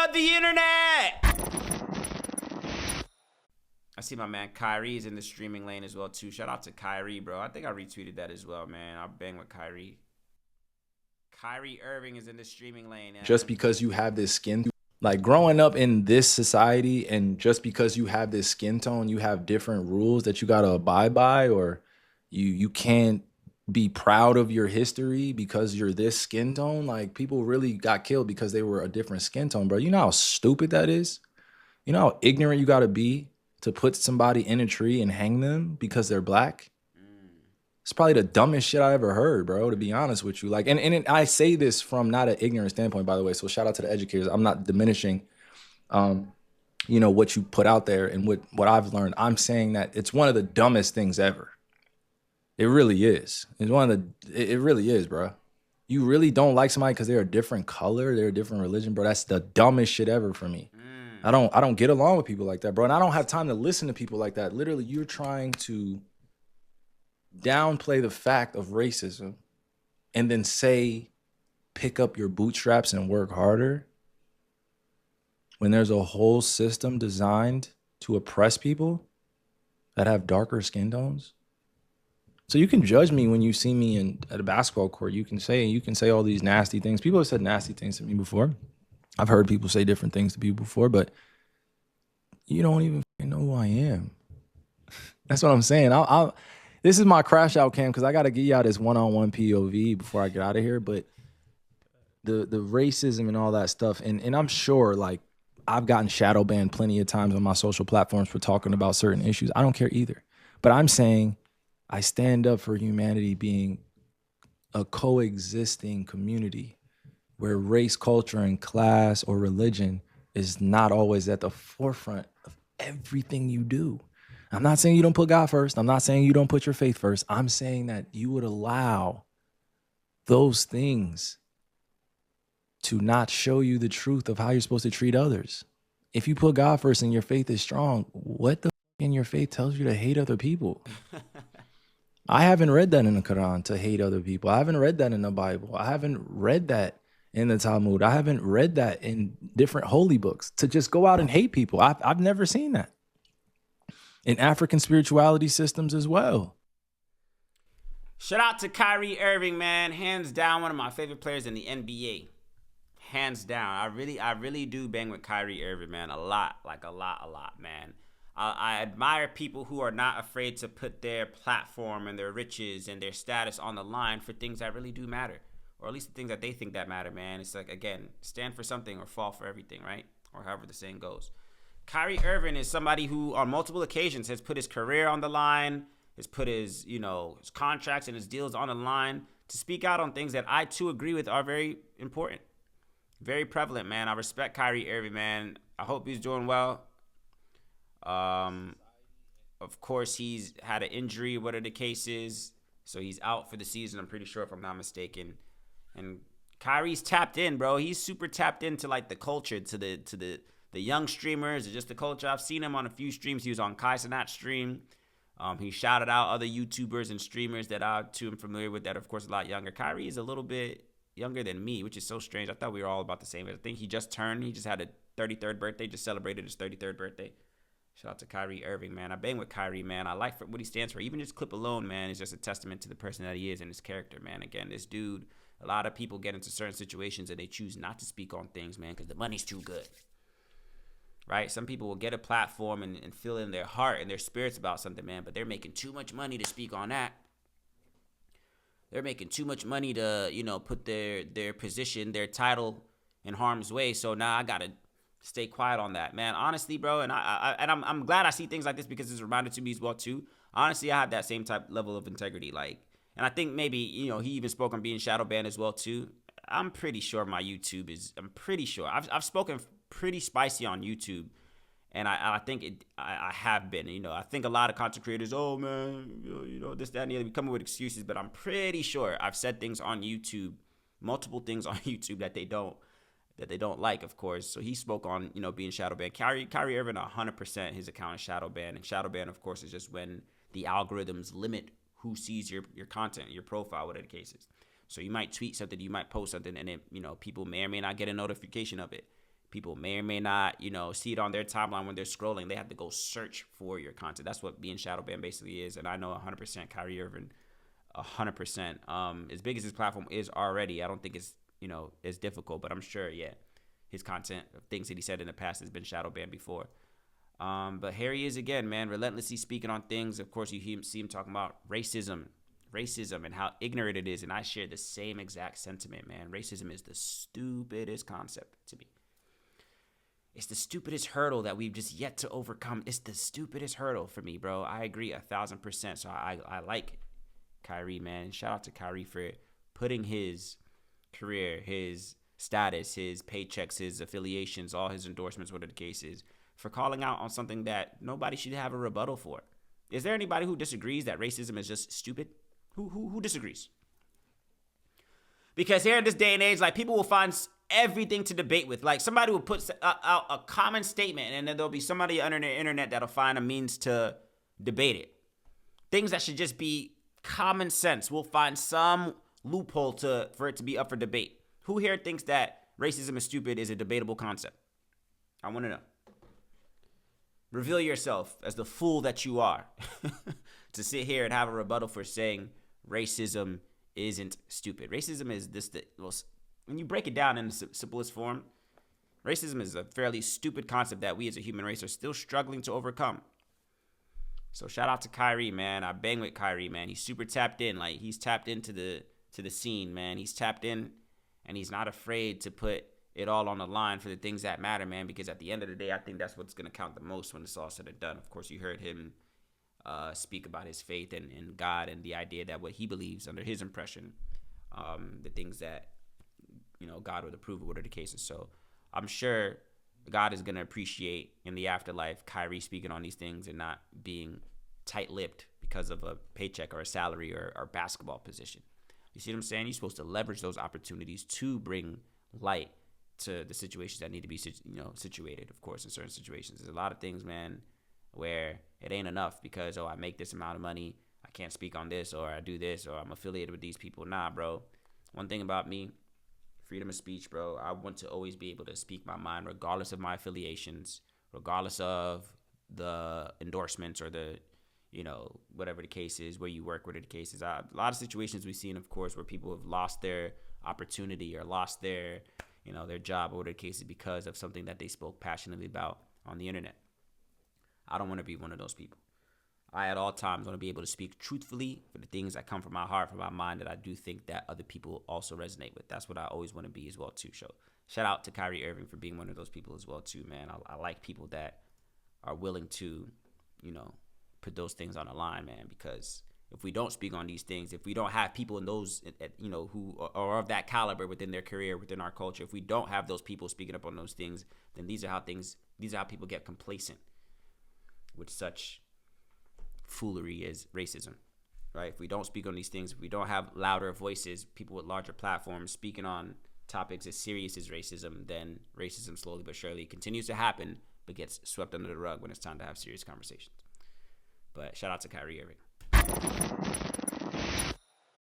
of the internet. I see my man Kyrie's in the streaming lane as well too. Shout out to Kyrie, bro. I think I retweeted that as well, man. I'll bang with Kyrie. Kyrie Irving is in the streaming lane. Man. Just because you have this skin, like growing up in this society, and just because you have this skin tone, you have different rules that you gotta abide by, or you can't be proud of your history because you're this skin tone. Like people really got killed because they were a different skin tone, bro. You know how stupid that is? You know how ignorant you gotta be to put somebody in a tree and hang them because they're black? It's probably the dumbest shit I ever heard, bro, to be honest with you. Like, and I say this from not an ignorant standpoint, by the way. So shout out to the educators. I'm not diminishing, what you put out there and what I've learned. I'm saying that it's one of the dumbest things ever. It really is. It really is, bro. You really don't like somebody because they're a different color, they're a different religion, bro. That's the dumbest shit ever for me. I don't get along with people like that, bro. And I don't have time to listen to people like that. Literally, you're trying to downplay the fact of racism and then say, pick up your bootstraps and work harder when there's a whole system designed to oppress people that have darker skin tones. So you can judge me when you see me at a basketball court. You can say all these nasty things. People have said nasty things to me before. I've heard people say different things to people before, but you don't even know who I am. That's what I'm saying. This is my crash out cam because I got to get y'all this one-on-one POV before I get out of here. But the racism and all that stuff, and I'm sure like I've gotten shadow banned plenty of times on my social platforms for talking about certain issues. I don't care either. But I'm saying I stand up for humanity being a coexisting community where race, culture, and class or religion is not always at the forefront of everything you do. I'm not saying you don't put God first. I'm not saying you don't put your faith first. I'm saying that you would allow those things to not show you the truth of how you're supposed to treat others. If you put God first and your faith is strong, what the in your faith tells you to hate other people? I haven't read that in the Quran, to hate other people. I haven't read that in the Bible. I haven't read that in the Talmud. I haven't read that in different holy books, to just go out and hate people. I've never seen that. In African spirituality systems as well. Shout out to Kyrie Irving, man. Hands down, one of my favorite players in the NBA. Hands down. I really do bang with Kyrie Irving, man. A lot, man. I admire people who are not afraid to put their platform and their riches and their status on the line for things that really do matter. Or at least the things that they think that matter, man. It's like, again, stand for something or fall for everything, right? Or however the saying goes. Kyrie Irving is somebody who on multiple occasions has put his career on the line, has put his, his contracts and his deals on the line to speak out on things that I too agree with are very important. Very prevalent, man. I respect Kyrie Irving, man. I hope he's doing well. Of course, he's had an injury, whatever the case is. So he's out for the season, I'm pretty sure, if I'm not mistaken. And Kyrie's tapped in, bro. He's super tapped into like the culture, to the young streamers, or just the culture. I've seen him on a few streams. He was on Kai Cenat's stream. He shouted out other YouTubers and streamers that I too am familiar with that are, of course, a lot younger. Kyrie is a little bit younger than me, which is so strange. I thought we were all about the same. I think he just had a 33rd birthday, just celebrated his 33rd birthday. Shout out to Kyrie Irving, man. I bang with Kyrie, man. I like what he stands for. Even this clip alone, man, is just a testament to the person that he is and his character, man. Again, this dude, a lot of people get into certain situations and they choose not to speak on things, man, because the money's too good. Right? Some people will get a platform and feel in their heart and their spirits about something, man, but they're making too much money to speak on that. They're making too much money to, put their position, their title in harm's way. So now I got to stay quiet on that, man. Honestly, bro, and I'm glad I see things like this because it's reminded to me as well too. Honestly, I have that same type level of integrity, and I think maybe he even spoke on being shadow banned as well too. I'm pretty sure my YouTube is. I'm pretty sure I've spoken pretty spicy on YouTube, and I think I have been. I think a lot of content creators, oh man, this, that, and the other, come up with excuses, but I'm pretty sure I've said things on YouTube, multiple things on YouTube that they don't like, of course. So he spoke on, being shadow banned. Kyrie Irving, 100% his account is shadow banned. And shadow ban, of course, is just when the algorithms limit who sees your content, your profile, whatever the case is. So you might tweet something, you might post something, and it, people may or may not get a notification of it. People may or may not, see it on their timeline when they're scrolling. They have to go search for your content. That's what being shadow banned basically is. And I know 100% Kyrie Irving, 100%. As big as his platform is already, I don't think it's, as difficult. But I'm sure, his content, things that he said in the past has been shadow banned before. But here he is again, man, relentlessly speaking on things. Of course, you see him talking about racism and how ignorant it is. And I share the same exact sentiment, man. Racism is the stupidest concept to me. It's the stupidest hurdle that we've just yet to overcome. It's the stupidest hurdle for me, bro. I agree 1,000%. So I like Kyrie, man. Shout out to Kyrie for putting his career, his status, his paychecks, his affiliations, all his endorsements, whatever the case is, for calling out on something that nobody should have a rebuttal for. Is there anybody who disagrees that racism is just stupid? Who disagrees? Because here in this day and age, like, people will find everything to debate with. Like, somebody will put out a common statement, and then there'll be somebody on the internet that'll find a means to debate it. Things that should just be common sense will find some loophole for it to be up for debate. Who here thinks that racism is stupid is a debatable concept? I want to know. Reveal yourself as the fool that you are to sit here and have a rebuttal for saying racism isn't stupid. Racism is when you break it down in the simplest form, racism is a fairly stupid concept that we as a human race are still struggling to overcome. So shout out to Kyrie, man. I bang with Kyrie, man. He's super tapped in. Like, he's tapped into the scene, man. He's tapped in, and he's not afraid to put it all on the line for the things that matter, man, because at the end of the day, I think that's what's going to count the most when it's all said and done. Of course, you heard him speak about his faith in God and the idea that what he believes under his impression, the things that, God would approve of, whatever the case is. So I'm sure God is going to appreciate in the afterlife Kyrie speaking on these things and not being tight-lipped because of a paycheck or a salary or basketball position. You see what I'm saying? You're supposed to leverage those opportunities to bring light to the situations that need to be, situated, of course, in certain situations. There's a lot of things, man, where it ain't enough because, I make this amount of money, I can't speak on this, or I do this, or I'm affiliated with these people. Nah, bro. One thing about me, freedom of speech, bro. I want to always be able to speak my mind regardless of my affiliations, regardless of the endorsements or the, whatever the case is, where you work, whatever the case is. A lot of situations we've seen, of course, where people have lost their opportunity or lost their, their job or whatever the case is because of something that they spoke passionately about on the internet. I don't want to be one of those people. I, at all times, want to be able to speak truthfully for the things that come from my heart, from my mind, that I do think that other people also resonate with. That's what I always want to be as well, too. So shout out to Kyrie Irving for being one of those people as well, too, man. I like people that are willing to, put those things on the line, man, because if we don't speak on these things, if we don't have people in those, who are of that caliber within their career, within our culture, if we don't have those people speaking up on those things, then these are how people get complacent with such foolery as racism, right? If we don't speak on these things, if we don't have louder voices, people with larger platforms speaking on topics as serious as racism, then racism slowly but surely continues to happen, but gets swept under the rug when it's time to have serious conversations. But shout out to Kyrie Irving.